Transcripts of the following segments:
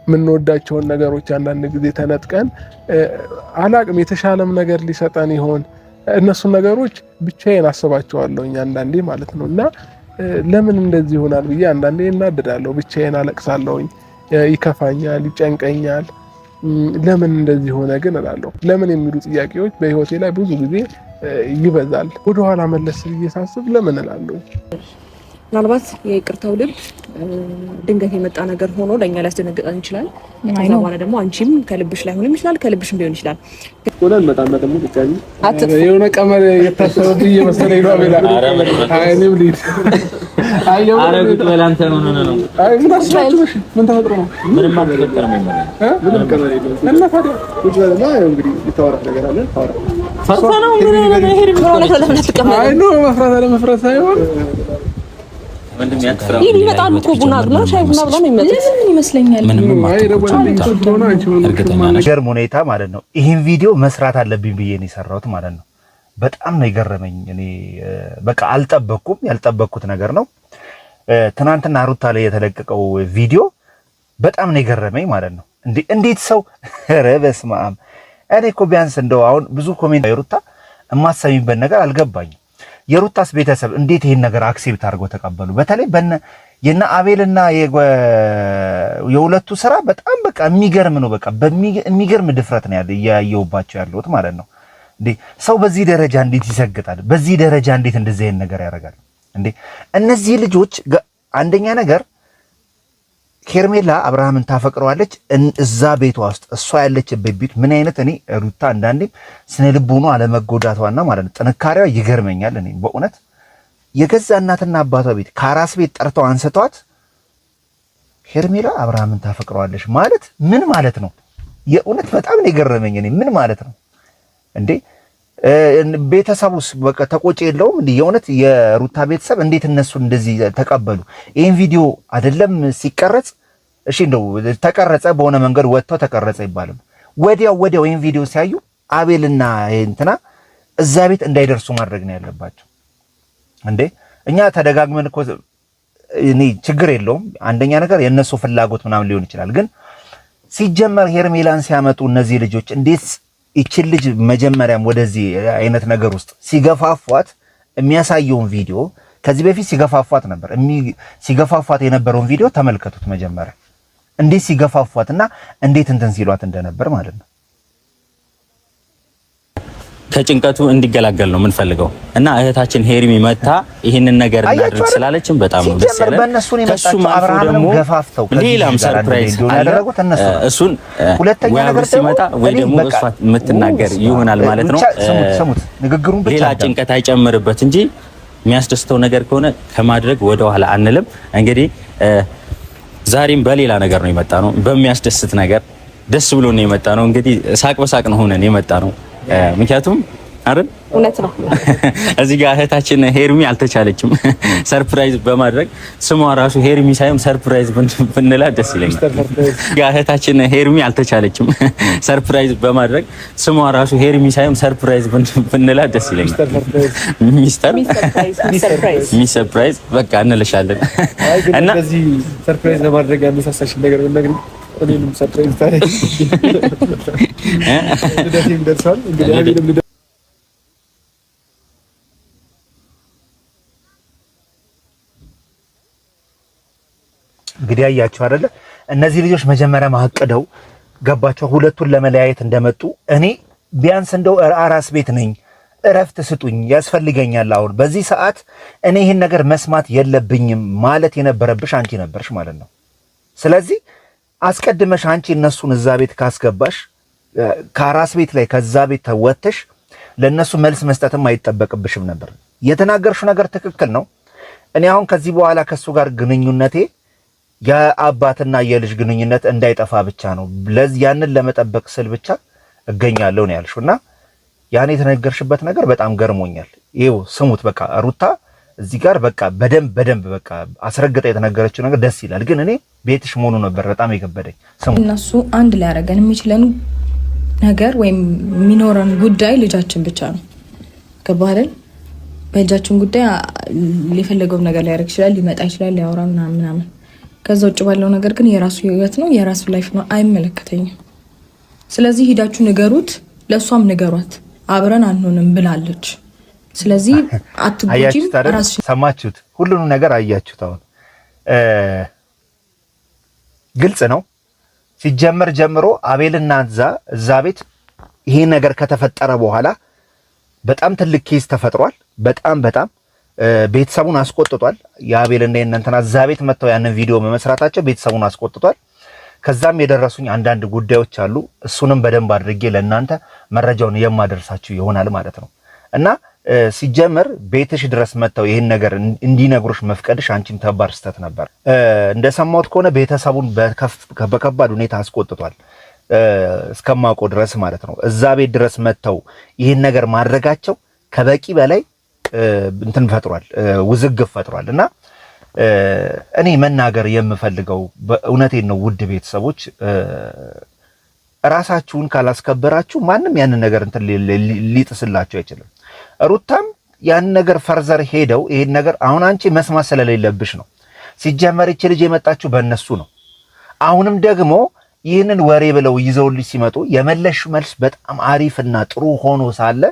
ምንወዳቸውን ነገሮች አንዳንድ ጊዜ ተነጥቀን አላቅም የተሻለም ነገር ሊሰጠን ይሆን እነሱ ነገሮች ብቻዬን አስባቸዋለሁኝ አንዳንዴ ማለት ነው። እና ለምን እንደዚህ ይሆናል ብዬ አንዳንዴ እናደዳለሁ። ብቻዬን አለቅሳለሁኝ፣ ይከፋኛል፣ ይጨንቀኛል። ለምን እንደዚህ ሆነ ግን እላለሁ። ለምን የሚሉ ጥያቄዎች በህይወቴ ላይ ብዙ ጊዜ ይበዛል። ወደኋላ መለስ ብዬ ሳስብ ለምን እላለሁ። ምናልባት የይቅርታው ልብ ድንገት የመጣ ነገር ሆኖ ለእኛ ሊያስደነግጠን ይችላል። ከዛ በኋላ ደግሞ አንቺም ከልብሽ ላይ ሆንም ይችላል፣ ከልብሽም ሊሆን ይችላል። ወላን መጣና ደግሞ ድጋሚ የሆነ ቀመር የታሰበብኝ እየመሰለኝ ነው። አቤላ አይኔም ሊድ አረጉት በላንተ ምን ሆነ ነው? አይ ምን አስባችሁ? ምን ተፈጥሮ ነው? ምንም አልተፈጠረም። ምንም ቀመር የለም። እና ታዲያ ቁጭ በልና እንግዲህ ይተዋራ ነገር አለ። ታወራ ፈርታ ነው ምን ነው ይሄ ምን ነው ለምን አይ ነው መፍራት አለ መፍራት ሳይሆን ይሄ ይመጣሉ እኮ ቡና ብላ ሻይ ቡና ብላ ነው የሚመጡት ይመስለኛል። ነገር ሁኔታ ማለት ነው። ይሄን ቪዲዮ መስራት አለብኝ ብዬ ነው የሰራሁት ማለት ነው። በጣም ነው የገረመኝ። እኔ በቃ አልጠበቅኩም፣ ያልጠበቅኩት ነገር ነው። ትናንትና ሩታ ላይ የተለቀቀው ቪዲዮ በጣም ነው የገረመኝ ማለት ነው። እንዴት ሰው ኧረ በስመ አብ። እኔ እኮ ቢያንስ እንደው አሁን ብዙ ኮሜንት የሩታ የማሰሚበት ነገር አልገባኝም። የሩታስ ቤተሰብ እንዴት ይሄን ነገር አክሴፕት አድርገው ተቀበሉ? በተለይ የና አቤልና የሁለቱ ስራ በጣም በቃ የሚገርም ነው። በቃ የሚገርም ድፍረት ነው ያየውባቸው ያለውት ማለት ነው። እንዴ ሰው በዚህ ደረጃ እንዴት ይሰግጣል? በዚህ ደረጃ እንዴት እንደዚህ አይነት ነገር ያደርጋል? እንዴ እነዚህ ልጆች አንደኛ ነገር ሄርሜላ አብርሃምን ታፈቅረዋለች። እዛ ቤቷ ውስጥ እሷ ያለችበት ቤት ምን አይነት እኔ ሩታ አንዳንዴም ስነ ልቦኗ አለመጎዳቷና ማለት ነው ጥንካሬዋ ይገርመኛል። እኔ በእውነት የገዛ እናትና አባቷ ቤት ከአራስ ቤት ጠርተው አንስተዋት ሄርሜላ አብርሃምን ታፈቅረዋለች ማለት ምን ማለት ነው? የእውነት በጣም ነው የገረመኝ። እኔ ምን ማለት ነው እንዴ? ቤተሰቡስ በቃ ተቆጭ የለውም እንዴ? የእውነት የሩታ ቤተሰብ እንዴት እነሱ እንደዚህ ተቀበሉ? ይሄን ቪዲዮ አይደለም ሲቀረጽ እሺ እንደው ተቀረጸ በሆነ መንገድ ወጥቶ ተቀረጸ ይባላል። ወዲያው ይሄን ቪዲዮ ሲያዩ አቤልና እንትና እዛ ቤት እንዳይደርሱ ማድረግ ነው ያለባቸው። እንዴ እኛ ተደጋግመን እኮ እኔ ችግር የለውም አንደኛ ነገር የነሱ ፍላጎት ምናምን ሊሆን ይችላል። ግን ሲጀመር ሄርሜላን ሲያመጡ እነዚህ ልጆች እንዴት ይችል ልጅ መጀመሪያም ወደዚህ አይነት ነገር ውስጥ ሲገፋፏት የሚያሳየውን ቪዲዮ ከዚህ በፊት ሲገፋፏት ነበር። ሲገፋፏት የነበረውን ቪዲዮ ተመልከቱት። መጀመሪያ እንዴት ሲገፋፏትና እንዴት እንትን ሲሏት እንደነበር ማለት ነው። ከጭንቀቱ እንዲገላገል ነው የምንፈልገው እና እህታችን ሄርሚ መታ ይሄንን ነገር እናድርግ ስላለችን በጣም ነው ደስ ያለን። ከሱም አልፎ ደግሞ ሌላም ሰርፕራይዝ ያደረጉት እነሱ እሱን ሁለተኛ ነገር ሲመጣ ወይ ደግሞ እሷ የምትናገር ይሆናል ማለት ነው። ሰሙት ንግግሩን ብቻ ሌላ ጭንቀት አይጨምርበት እንጂ የሚያስደስተው ነገር ከሆነ ከማድረግ ወደ ኋላ አንልም። እንግዲህ ዛሬም በሌላ ነገር ነው የመጣ ነው፣ በሚያስደስት ነገር ደስ ብሎ ነው የመጣ ነው። እንግዲህ ሳቅ በሳቅ ነው ሆነን የመጣ ነው። ምክንያቱም አይደል እውነት ነው። እዚህ ጋር እህታችን ሄርሚ አልተቻለችም ሰርፕራይዝ በማድረግ ስሟ ራሱ ሄርሚ ሳይሆን ሰርፕራይዝ ብንላ ደስ ይለኛል። ጋር እህታችን ሄርሚ አልተቻለችም ሰርፕራይዝ በማድረግ ስሟ ራሱ ሄርሚ ሳይሆን ሰርፕራይዝ ብንላ ደስ ይለኛል። ሚስተር ሰርፕራይዝ በቃ እንልሻለን። እና እዚህ ሰርፕራይዝ ለማድረግ ያነሳሳሽ ነገር ነገር እኔንም ሰርፕራይዝ ታረግ እንደዚህ እንደርሳል እንግዲህ እንግዲህ አያችሁ አይደለ? እነዚህ ልጆች መጀመሪያ ማቀደው ገባቸው ሁለቱን ለመለያየት እንደመጡ እኔ ቢያንስ እንደው አራስ ቤት ነኝ እረፍት ስጡኝ ያስፈልገኛል። አሁን በዚህ ሰዓት እኔ ይሄን ነገር መስማት የለብኝም ማለት የነበረብሽ አንቺ ነበርሽ ማለት ነው። ስለዚህ አስቀድመሽ አንቺ እነሱን እዛ ቤት ካስገባሽ ከአራስ ቤት ላይ ከዛ ቤት ተወተሽ ለነሱ መልስ መስጠትም አይጠበቅብሽም ነበር። የተናገርሽው ነገር ትክክል ነው። እኔ አሁን ከዚህ በኋላ ከሱ ጋር ግንኙነቴ የአባትና የልጅ ግንኙነት እንዳይጠፋ ብቻ ነው። ያንን ለመጠበቅ ስል ብቻ እገኛለሁ ነው ያልሽውና ያን የተነገርሽበት ነገር በጣም ገርሞኛል። ይሄው ስሙት በቃ ሩታ እዚህ ጋር በቃ በደንብ በቃ አስረግጣ የተነገረችው ነገር ደስ ይላል። ግን እኔ ቤትሽ መሆኑ ነበር በጣም የከበደኝ። ስሙ እነሱ አንድ ላይ ያደርገን የሚችለን ነገር ወይም የሚኖረን ጉዳይ ልጃችን ብቻ ነው። ገባህ አይደል? በእጃችን ጉዳይ ሊፈለገው ነገር ሊያደርግ ይችላል፣ ሊመጣ ይችላል፣ ሊያወራ ምናምን። ከዛ ውጭ ባለው ነገር ግን የራሱ ህይወት ነው፣ የራሱ ላይፍ ነው፣ አይመለከተኝም። ስለዚህ ሂዳችሁ ንገሩት፣ ለሷም ንገሯት፣ አብረን አንሆንም ብላለች። ስለዚህ አትጎጂም። ሰማችሁት? ሁሉንም ነገር አያችሁት? አሁን ግልጽ ነው። ሲጀመር ጀምሮ አቤልና እዛ ቤት ይሄ ነገር ከተፈጠረ በኋላ በጣም ትልቅ ኬስ ተፈጥሯል። በጣም ቤተሰቡን አስቆጥቷል። የአቤልና የእናንተና እዛ ቤት መጥተው ያንን ቪዲዮ በመስራታቸው ቤተሰቡን አስቆጥቷል። ከዛም የደረሱኝ አንዳንድ ጉዳዮች አሉ። እሱንም በደንብ አድርጌ ለእናንተ መረጃውን የማደርሳችሁ ይሆናል ማለት ነው። እና ሲጀመር ቤትሽ ድረስ መጥተው ይህን ነገር እንዲነግሩሽ መፍቀድሽ አንቺም ከባድ ስህተት ነበር። እንደሰማሁት ከሆነ ቤተሰቡን በከባድ ሁኔታ አስቆጥቷል እስከማውቀው ድረስ ማለት ነው። እዛ ቤት ድረስ መጥተው ይህን ነገር ማድረጋቸው ከበቂ በላይ እንትን ፈጥሯል፣ ውዝግብ ፈጥሯል። እና እኔ መናገር የምፈልገው እውነቴን ነው ውድ ቤተሰቦች፣ ራሳችሁን ካላስከበራችሁ ማንም ያንን ነገር እንትን ሊጥስላችሁ አይችልም። ሩታም ያን ነገር ፈርዘር ሄደው ይሄን ነገር አሁን አንቺ መስማት ስለሌለብሽ ነው። ሲጀመር ይቺ ልጅ የመጣችሁ በእነሱ ነው። አሁንም ደግሞ ይህንን ወሬ ብለው ይዘውልሽ ሲመጡ የመለሽ መልስ በጣም አሪፍና ጥሩ ሆኖ ሳለ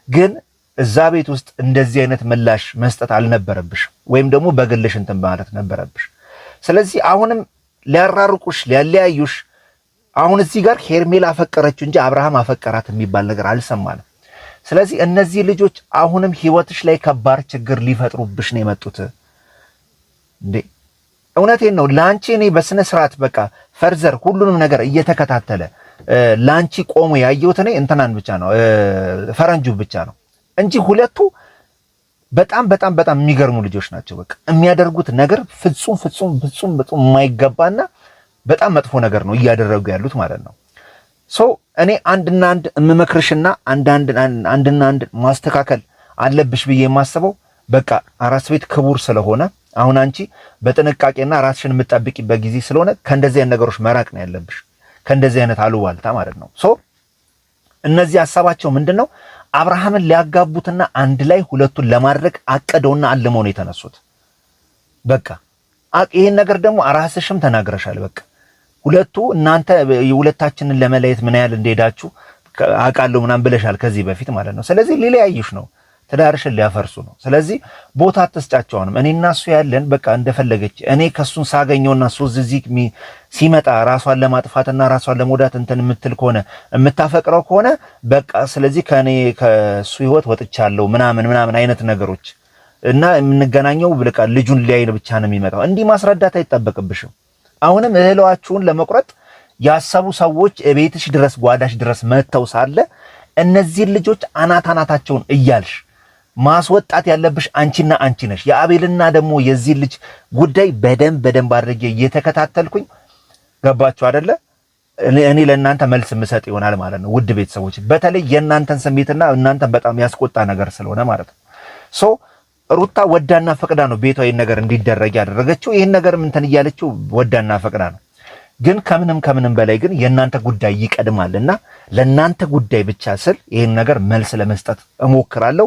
ግን እዛ ቤት ውስጥ እንደዚህ አይነት ምላሽ መስጠት አልነበረብሽ፣ ወይም ደግሞ በግልሽ እንትን ማለት ነበረብሽ። ስለዚህ አሁንም ሊያራርቁሽ ሊያለያዩሽ፣ አሁን እዚህ ጋር ሄርሜላ አፈቀረችው እንጂ አብርሃም አፈቀራት የሚባል ነገር አልሰማንም። ስለዚህ እነዚህ ልጆች አሁንም ህይወትሽ ላይ ከባድ ችግር ሊፈጥሩብሽ ነው የመጡት እንዴ። እውነቴን ነው። ላንቺ እኔ በስነ ስርዓት በቃ ፈርዘር ሁሉንም ነገር እየተከታተለ ላንቺ ቆሞ ያየሁት እኔ እንትናን ብቻ ነው ፈረንጁ ብቻ ነው እንጂ ሁለቱ በጣም የሚገርሙ ልጆች ናቸው። በቃ የሚያደርጉት ነገር ፍጹም የማይገባና በጣም መጥፎ ነገር ነው እያደረጉ ያሉት ማለት ነው። ሶ እኔ አንድና አንድ የምመክርሽና አንድና አንድ ማስተካከል አለብሽ ብዬ የማስበው በቃ አራስ ቤት ክቡር ስለሆነ አሁን አንቺ በጥንቃቄና ራስሽን የምትጠብቂበት ጊዜ ስለሆነ ከእንደዚህ አይነት ነገሮች መራቅ ነው ያለብሽ፣ ከእንደዚህ አይነት አሉባልታ ማለት ነው። ሶ እነዚህ ሀሳባቸው ምንድነው? አብርሃምን ሊያጋቡትና አንድ ላይ ሁለቱን ለማድረግ አቅደውና አልመው ነው የተነሱት። በቃ ይሄን ነገር ደግሞ ራስሽም ተናግረሻል። በቃ ሁለቱ እናንተ የሁለታችንን ለመለየት ምን ያህል እንደሄዳችሁ አውቃለሁ ምናምን ብለሻል ከዚህ በፊት ማለት ነው። ስለዚህ ሊለያዩሽ ነው፣ ትዳርሽን ሊያፈርሱ ነው። ስለዚህ ቦታ አትስጫቸውንም። እኔና እሱ ያለን በቃ እንደፈለገች እኔ ከሱን ሳገኘውና እሱ እዚህ ሲመጣ ራሷን ለማጥፋትና ራሷን ለመውዳት እንትን የምትል ከሆነ የምታፈቅረው ከሆነ በቃ ስለዚህ ከሱ ህይወት ወጥቻለሁ ምናምን አይነት ነገሮች እና የምንገናኘው በቃ ልጁን ሊያይን ብቻ ነው የሚመጣው። እንዲህ ማስረዳት አይጠበቅብሽም። አሁንም እህሏችሁን ለመቁረጥ ያሰቡ ሰዎች ቤትሽ ድረስ ጓዳሽ ድረስ መጥተው ሳለ እነዚህን ልጆች አናታቸውን እያልሽ ማስወጣት ያለብሽ አንቺና አንቺ ነሽ። የአቤልና ደግሞ የዚህ ልጅ ጉዳይ በደንብ አድርጌ እየተከታተልኩኝ ገባችሁ አይደለ? እኔ ለእናንተ መልስ የምሰጥ ይሆናል ማለት ነው ውድ ቤተሰቦች። በተለይ የእናንተን ስሜትና እናንተን በጣም ያስቆጣ ነገር ስለሆነ ማለት ነው። ሶ ሩታ ወዳና ፈቅዳ ነው ቤቷ ይሄን ነገር እንዲደረግ ያደረገችው። ይሄን ነገር እንትን እያለችው ወዳና ፈቅዳ ነው። ግን ከምንም በላይ ግን የእናንተ ጉዳይ ይቀድማልና ለእናንተ ጉዳይ ብቻ ስል ይሄን ነገር መልስ ለመስጠት እሞክራለሁ።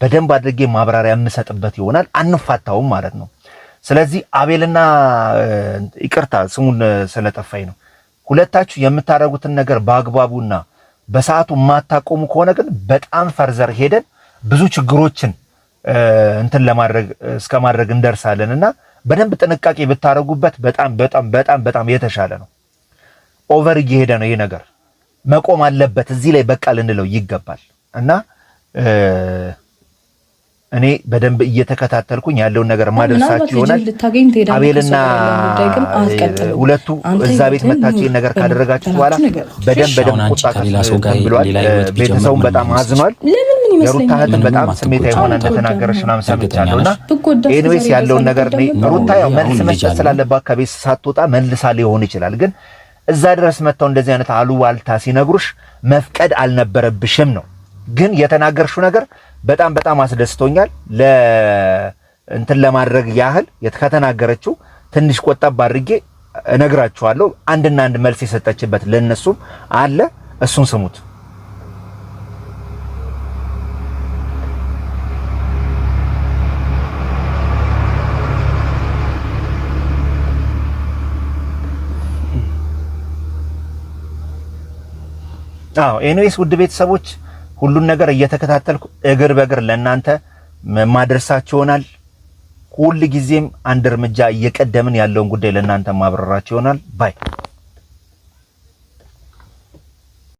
በደንብ አድርጌ ማብራሪያ የምሰጥበት ይሆናል። አንፋታውም ማለት ነው። ስለዚህ አቤልና ይቅርታ ስሙን ስለጠፋኝ ነው። ሁለታችሁ የምታደርጉትን ነገር በአግባቡና በሰዓቱ የማታቆሙ ከሆነ ግን በጣም ፈርዘር ሄደን ብዙ ችግሮችን እንትን ለማድረግ እስከማድረግ እንደርሳለንና በደንብ ጥንቃቄ ብታረጉበት በጣም የተሻለ ነው። ኦቨር እየሄደ ነው ይሄ ነገር፣ መቆም አለበት። እዚህ ላይ በቃ ልንለው ይገባል። እና እኔ በደንብ እየተከታተልኩኝ ያለውን ነገር ማድረሳችሁ ይሆናል። አቤልና ሁለቱ እዛ ቤት መታችሁ ይሄን ነገር ካደረጋችሁ በኋላ በደንብ ቁጣ ብሏል። ቤተሰቡም በጣም አዝኗል። የሩታ እህት በጣም ስሜታዊ ሆና እንደተናገረች ምናምን ሰምቻለሁና ኤኒዌይስ ያለውን ነገር ሩታ ያው መልስ መስጠት ስላለባት ከቤት ሳትወጣ መልሳ ሊሆን ይችላል። ግን እዛ ድረስ መጥተው እንደዚህ አይነት አሉባልታ ሲነግሩሽ መፍቀድ አልነበረብሽም ነው። ግን የተናገርሽው ነገር በጣም አስደስቶኛል። እንትን ለማድረግ ያህል ከተናገረችው ትንሽ ቆጠብ አድርጌ እነግራችኋለሁ። አንድና አንድ መልስ የሰጠችበት ለነሱም አለ፣ እሱን ስሙት። አዎ ኤኒዌይስ ውድ ቤተሰቦች ሁሉን ነገር እየተከታተልኩ እግር በእግር ለእናንተ ማድረሳችሁ ይሆናል። ሁል ጊዜም አንድ እርምጃ እየቀደምን ያለውን ጉዳይ ለእናንተ ማብራራችሁ ይሆናል። ባይ